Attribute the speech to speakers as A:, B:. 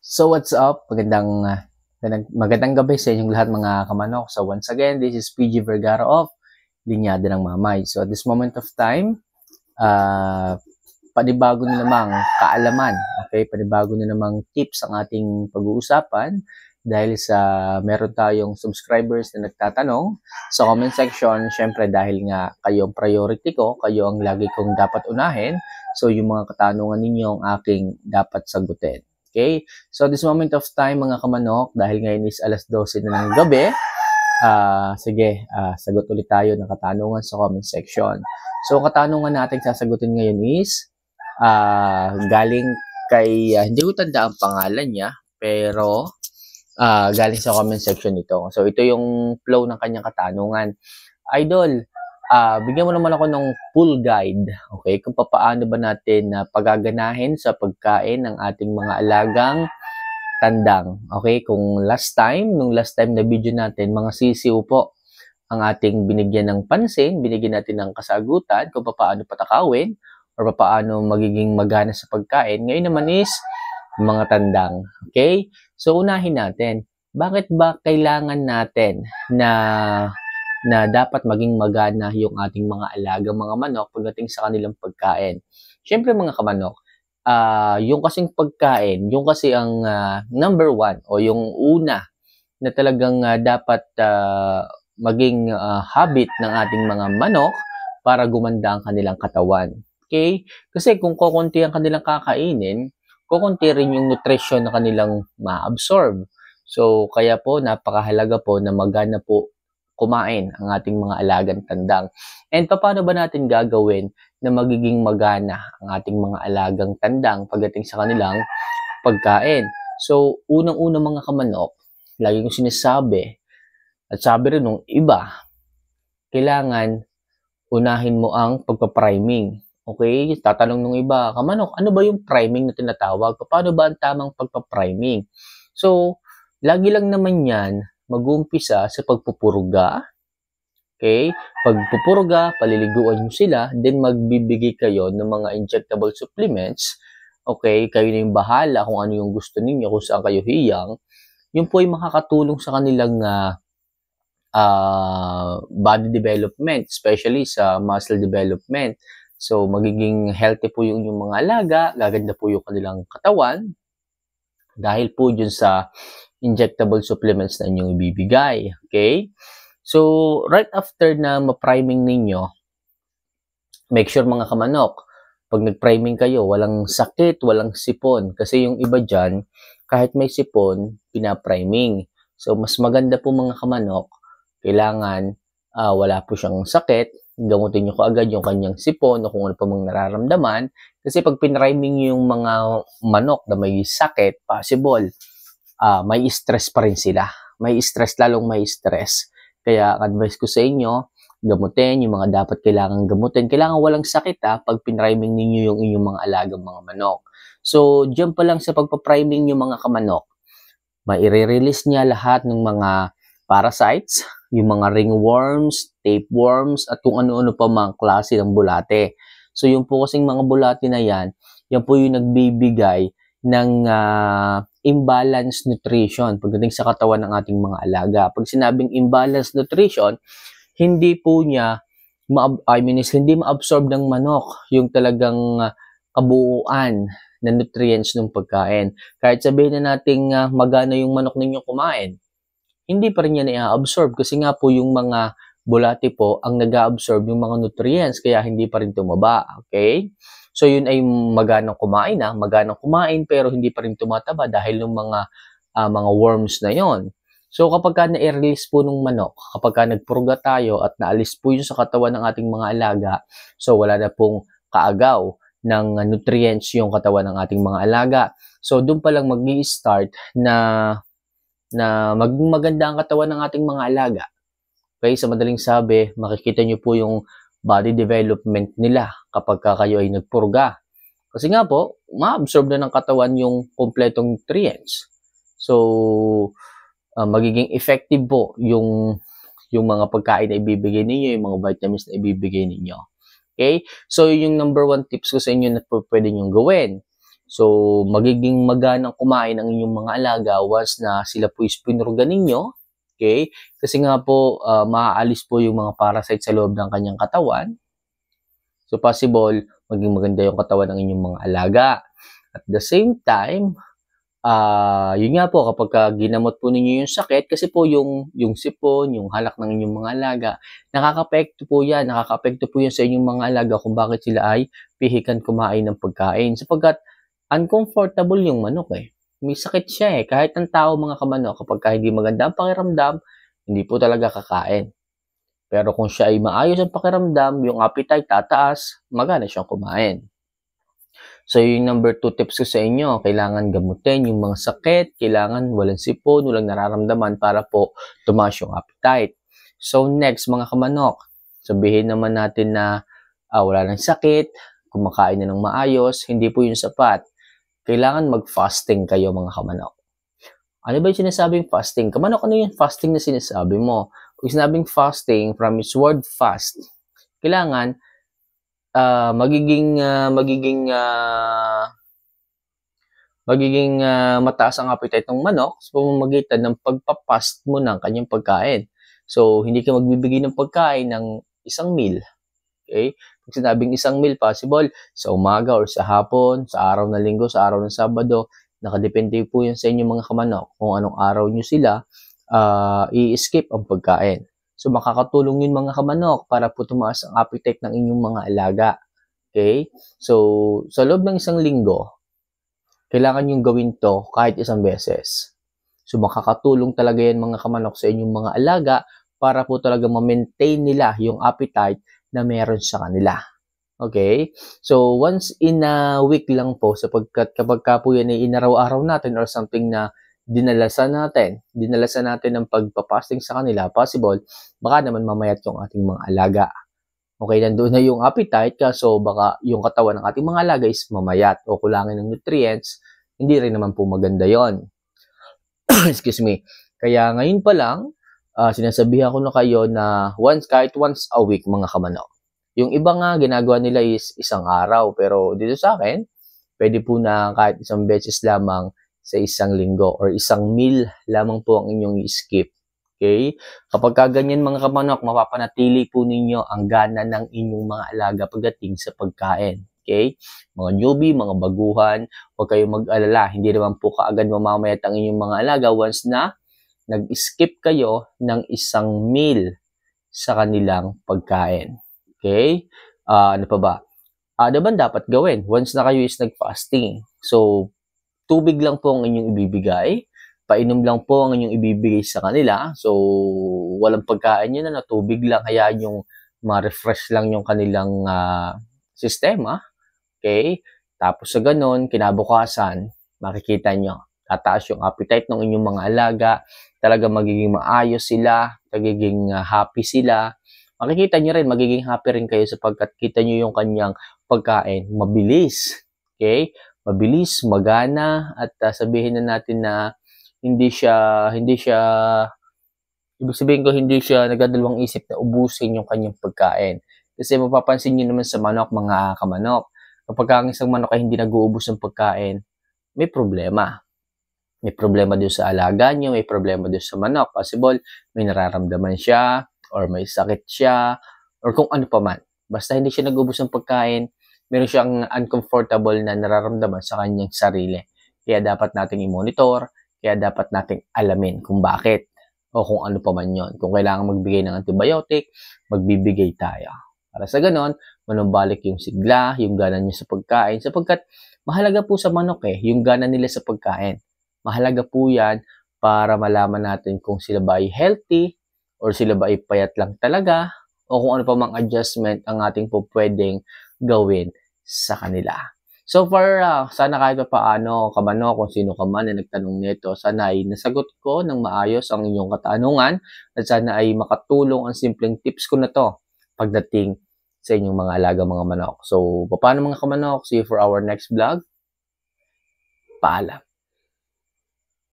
A: So what's up? Magandang gabi sa inyong lahat mga kamanok. So once again, this is PG Vergara of Linyada ng Mamay. So at this moment of time, panibago na namang kaalaman, okay? Panibago na namang tips ang ating pag-uusapan dahil sa meron tayong subscribers na nagtatanong sa comment section. Syempre dahil nga kayo ang priority ko, kayo ang lagi kong dapat unahin. So yung mga katanungan ninyo ang aking dapat sagutin. Okay? So, this moment of time, mga kamanok, dahil ngayon is alas 12 na ng gabi, sagot ulit tayo ng katanungan sa comment section. So, katanungan natin sasagutin ngayon is, galing kay, hindi ko tanda ang pangalan niya, pero galing sa comment section ito. So, ito yung flow ng kanyang katanungan. Idol, bigyan mo naman ako ng full guide, okay, kung paano ba natin pagaganahin sa pagkain ng ating mga alagang tandang. Okay, kung nung last time na video natin, mga sisiw po ang ating binigyan ng pansin, binigyan natin ng kasagutan kung paano patakawin or paano magiging magana sa pagkain. Ngayon naman is mga tandang. Okay, so unahin natin, bakit ba kailangan natin na dapat maging magana yung ating mga alagang mga manok pagdating sa kanilang pagkain? Siyempre mga kamanok, yung kasing pagkain, yung kasi ang number one o yung una na talagang dapat maging habit ng ating mga manok para gumanda ang kanilang katawan. Okay? Kasi kung kukunti ang kanilang kakainin, kukunti rin yung nutrition na kanilang ma-absorb. So kaya po napakahalaga po na magana po kumain ang ating mga alagang tandang. And paano ba natin gagawin na magiging magana ang ating mga alagang tandang pagdating sa kanilang pagkain? So, unang-una mga kamanok, lagi kong sinasabi, at sabi rin nung iba, kailangan unahin mo ang pagpa-priming. Okay? Tatanong nung iba, kamanok, ano ba yung priming na tinatawag? Paano ba ang tamang pagpa-priming? So, lagi lang naman yan mag-uumpisa sa pagpupurga. Okay? Pagpupurga, paliliguan nyo sila, then magbibigay kayo ng mga injectable supplements. Okay? Kayo na yung bahala kung ano yung gusto ninyo, kung saan kayo hiyang. Yun po ay makakatulong sa kanilang body development, especially sa muscle development. So, magiging healthy po yung mga alaga, gaganda po yung kanilang katawan, dahil po dun sa injectable supplements na inyong ibibigay. Okay? So, right after na ma-priming ninyo, make sure mga kamanok, pag nag-priming kayo, walang sakit, walang sipon. Kasi yung iba dyan, kahit may sipon, pinapriming. So, mas maganda po mga kamanok, kailangan wala po siyang sakit, gamutin nyo kaagad yung kanyang sipon o kung ano pa mang nararamdaman. Kasi pag pinriming yung mga manok na may sakit, possible, may stress pa rin sila. May stress, lalong may stress. Kaya advice ko sa inyo, gamutin yung mga dapat kailangan gamutin. Kailangan walang sakit pag pinriming ninyo yung inyong mga alagang mga manok. So, dyan pa lang sa pagpa-priming yung mga kamanok, maire-release niya lahat ng mga parasites, yung mga ringworms, tapeworms, at kung ano-ano pa mga klase ng bulate. So, yung po kasing mga bulate na yan po yung nagbibigay ng imbalanced nutrition pagdating sa katawan ng ating mga alaga. Pag sinabing imbalanced nutrition, hindi po niya hindi ma-absorb ng manok yung talagang kabuuan na nutrients ng pagkain. Kahit sabihin na nating magana yung manok ninyo kumain, hindi pa rin niya na-absorb kasi nga po yung mga bulate po ang nag-absorb yung mga nutrients kaya hindi pa rin tumaba. Okay? So, yun ay maganang kumain pero hindi pa rin tumataba dahil ng mga worms na yon. So, kapag ka na-release po ng manok, kapag ka nagpurga tayo at naalis po yun sa katawan ng ating mga alaga, so wala na pong kaagaw ng nutrients yung katawan ng ating mga alaga. So, doon pa lang mag-i-start na maging maganda ang katawan ng ating mga alaga. Okay, sa madaling sabi, makikita nyo po yung body development nila kapag kayo ay nagpurga. Kasi nga po, ma-absorb na ng katawan yung kompletong nutrients. So, magiging effective po yung mga pagkain na ibibigay ninyo, yung mga vitamins na ibibigay ninyo. Okay? So, yung number one tips ko sa inyo na pwede nyo gawin. So, magiging maganang kumain ang inyong mga alaga once na sila po is pinurga ninyo. Okay? Kasi nga po, maaalis po yung mga parasite sa loob ng kanyang katawan. So, possible, maging maganda yung katawan ng inyong mga alaga. At the same time, yun nga po, kapag ginamot po ninyo yung sakit, kasi po yung sipon, yung halak ng inyong mga alaga, nakaka-apekto po yan sa inyong mga alaga kung bakit sila ay pihikan kumain ng pagkain. Sapagkat uncomfortable yung manok eh. May sakit siya eh. Kahit ang tao mga kamanok, kapag hindi maganda ang pakiramdam, hindi po talaga kakain. Pero kung siya ay maayos ang pakiramdam, yung appetite tataas, magana siyang kumain. So, yung number 2 tips ko sa inyo, kailangan gamutin yung mga sakit, kailangan walang sipon, walang nararamdaman para po tumaas yung appetite. So, next mga kamanok, sabihin naman natin na wala nang sakit, kumakain na ng maayos, hindi po yun sapat. Kailangan mag-fasting kayo mga kamanok. Ano ba yung sinasabing fasting? Kamanok, ano yung fasting na sinasabi mo? Kung sinabing fasting, from its word fast, kailangan magiging mataas ang appetite ng manok sa pamamagitan ng pagpapast mo ng kanyang pagkain. So, hindi ka magbibigay ng pagkain ng isang meal. Okay? Pag sinabing isang meal, possible sa umaga or sa hapon, sa araw ng linggo, sa araw ng Sabado, nakadepende po yan sa inyong mga kamanok kung anong araw nyo sila i-skip ang pagkain. So, makakatulong yun mga kamanok para po tumaas ang appetite ng inyong mga alaga. Okay? So, sa loob ng isang linggo, kailangan yung gawin to kahit isang beses. So, makakatulong talaga yan mga kamanok sa inyong mga alaga para po talaga ma-maintain nila yung appetite na meron sa kanila. Okay? So, once in a week lang po, sapagkat kapag ka po yan ay inaraw-araw natin or something na dinalasan natin ng pagpapasting sa kanila, possible, baka naman mamayat yung ating mga alaga. Okay, nandoon na yung appetite, so baka yung katawan ng ating mga alaga is mamayat o kulangin ng nutrients, hindi rin naman po maganda yon. Excuse me. Kaya ngayon pa lang, sinasabihan ko na kayo na kahit once a week mga kamanok. Yung iba nga, ginagawa nila is isang araw, pero dito sa akin, pwede po na kahit isang beses lamang sa isang linggo or isang meal lamang po ang inyong i-skip. Okay? Kapag ganyan mga kamanok, mapapanatili po ninyo ang gana ng inyong mga alaga pagdating sa pagkain. Okay? Mga newbie, mga baguhan, huwag kayong mag-alala. Hindi naman po kaagad mamamayat ang inyong mga alaga once na nag-skip kayo ng isang meal sa kanilang pagkain. Okay? Ano pa ba? Ano ba dapat gawin once na kayo is nag-fasting? So, tubig lang po ang inyong ibibigay. Painom lang po ang inyong ibibigay sa kanila. So, walang pagkain yun na tubig lang. Hayaan yung ma-refresh lang yung kanilang sistema. Okay? Tapos sa ganun, kinabukasan, makikita nyo, tataas yung appetite ng inyong mga alaga. Talaga magiging maayos sila. Magiging happy sila. Makikita nyo rin, magiging happy rin kayo sapagkat kita nyo yung kanyang pagkain. Mabilis. Okay? Mabilis, magana, at sabihin na natin na hindi siya, ibig sabihin ko, hindi siya nagdadalawang isip na ubusin yung kanyang pagkain. Kasi mapapansin nyo naman sa manok, mga kamanok, kapag ang isang manok ay hindi nag-uubos ng pagkain, may problema. May problema din sa alaga nyo, may problema din sa manok. Possible, may nararamdaman siya, or may sakit siya, or kung ano pa man. Basta hindi siya nag-ubos ng pagkain, meron siyang uncomfortable na nararamdaman sa kanyang sarili. Kaya dapat nating i-monitor, kaya dapat nating alamin kung bakit, o kung ano pa man yon. Kung kailangan magbigay ng antibiotic, magbibigay tayo. Para sa ganon, manumbalik yung sigla, yung gana niya sa pagkain, sapagkat mahalaga po sa manok yung gana nila sa pagkain. Mahalaga po yan para malaman natin kung sila ba ay healthy, or sila ba ay payat lang talaga, o kung ano pa mang adjustment ang ating po pwedeng gawin sa kanila. So far, sana kahit pa paano, kamanok, kung sino ka man na nagtanong nito, sana ay nasagot ko ng maayos ang inyong katanungan at sana ay makatulong ang simpleng tips ko na to pagdating sa inyong mga alaga mga manok. So, paano mga kamanok? See you for our next vlog. Paalam.